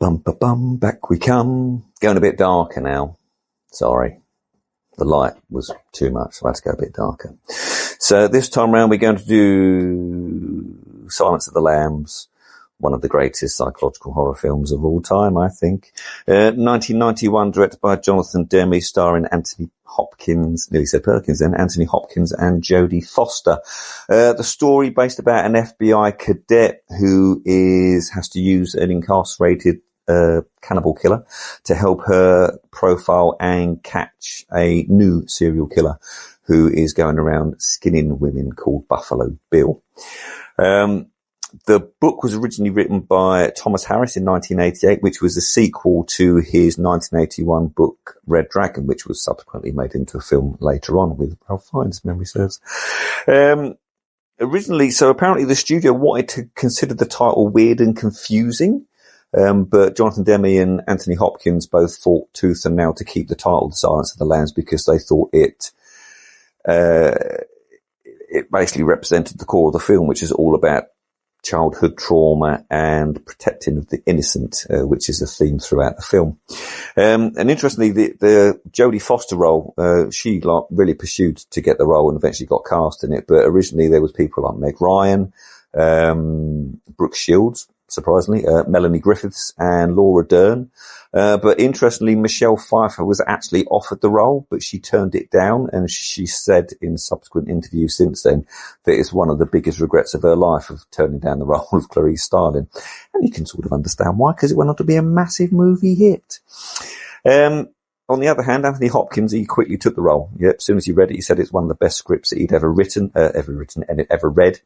Bum, ba, bum, back we come. Going a bit darker now. Sorry. The light was too much, so I had to go a bit darker. So this time round we're going to do Silence of the Lambs, one of the greatest psychological horror films of all time, I think. 1991, directed by Jonathan Demme, starring Anthony Hopkins, nearly said Perkins then, Anthony Hopkins and Jodie Foster. The story based about an FBI cadet who has to use an incarcerated cannibal killer to help her profile and catch a new serial killer who is going around skinning women, called Buffalo Bill. The book was originally written by Thomas Harris in 1988, which was a sequel to his 1981 book Red Dragon, which was subsequently made into a film later on with Ralph Fiennes, if memory serves. Originally, so apparently the studio wanted to consider the title weird and confusing, but Jonathan Demme and Anthony Hopkins both fought tooth and nail to keep the title The Silence of the Lambs because they thought it basically represented the core of the film, which is all about childhood trauma and protecting of the innocent, which is a theme throughout the film. And interestingly, the Jodie Foster role, she really pursued to get the role and eventually got cast in it. But originally there was people like Meg Ryan, Brooke Shields, surprisingly, Melanie Griffiths and Laura Dern. But interestingly, Michelle Pfeiffer was actually offered the role, but she turned it down. And she said in subsequent interviews since then that it's one of the biggest regrets of her life of turning down the role of Clarice Starling. And you can sort of understand why, because it went on to be a massive movie hit. On the other hand, Anthony Hopkins, he quickly took the role. Yep, as soon as he read it, he said it's one of the best scripts that he'd ever read.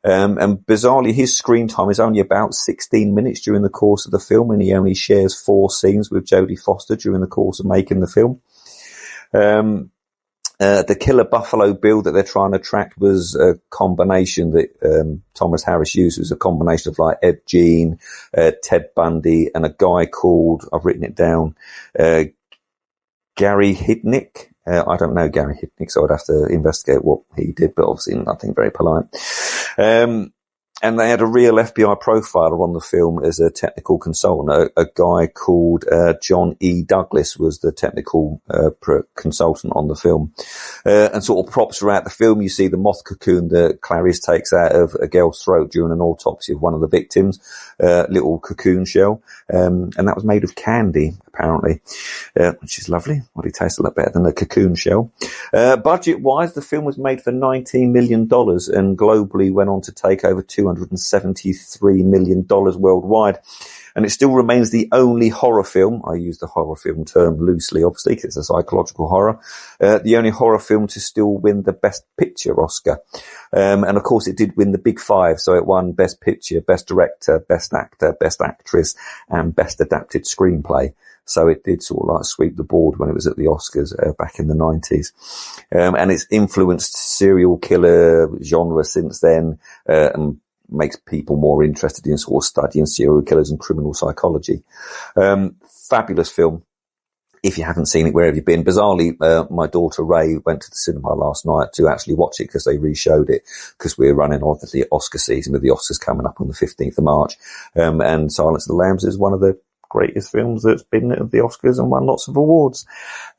And bizarrely, his screen time is only about 16 minutes during the course of the film, and he only shares 4 scenes with Jodie Foster during the course of making the film. The killer Buffalo Bill that they're trying to track was a combination that Thomas Harris used. It was a combination of like Ed Gein, Ted Bundy, and a guy called, I've written it down, Gary Hidnick. I don't know Gary Hidnick, so I'd have to investigate what he did, but obviously nothing very polite. And they had a real FBI profiler on the film as a technical consultant. A guy called John E. Douglas was the technical consultant on the film. And sort of props throughout the film, you see the moth cocoon that Clarice takes out of a girl's throat during an autopsy of one of the victims, little cocoon shell. And that was made of candy, apparently, which is lovely. Well, it tastes a lot better than a cocoon shell. Budget-wise, the film was made for $19 million and globally went on to take over $273 million worldwide. And it still remains the only horror film, I use the horror film term loosely, obviously, because it's a psychological horror, the only horror film to still win the Best Picture Oscar. And of course it did win the Big Five, so it won Best Picture, Best Director, Best Actor, Best Actress, and Best Adapted Screenplay. So it did sort of like sweep the board when it was at the Oscars back in the 90s. And it's influenced serial killer genre since then, and makes people more interested in sort of studying serial killers and criminal psychology. Fabulous film. If you haven't seen it, where have you been? Bizarrely, my daughter Ray went to the cinema last night to actually watch it because they re-showed it, because we're running obviously Oscar season with the Oscars coming up on the 15th of March. And Silence of the Lambs is one of the greatest films that's been at the Oscars and won lots of awards.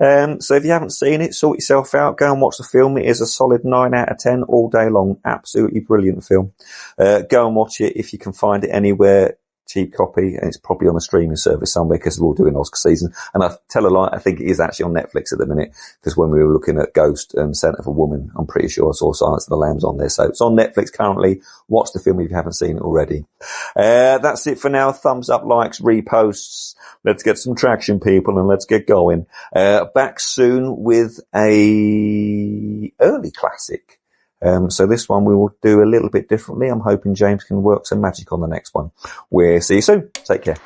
So if you haven't seen it, sort yourself out, go and watch the film. It is a solid 9 out of 10 all day long. Absolutely brilliant film. Go and watch it if you can find it anywhere. Cheap copy, and it's probably on a streaming service somewhere because they're all doing Oscar season. And I tell a lie, I think it is actually on Netflix at the minute, because when we were looking at Ghost and Scent of a Woman, I'm pretty sure I saw Silence of the Lambs on there. So it's on Netflix currently. Watch the film if you haven't seen it already. That's it for now. Thumbs up, likes, reposts. Let's get some traction, people, and let's get going. Back soon with a early classic. So this one we will do a little bit differently. I'm hoping James can work some magic on the next one. We'll see you soon. Take care.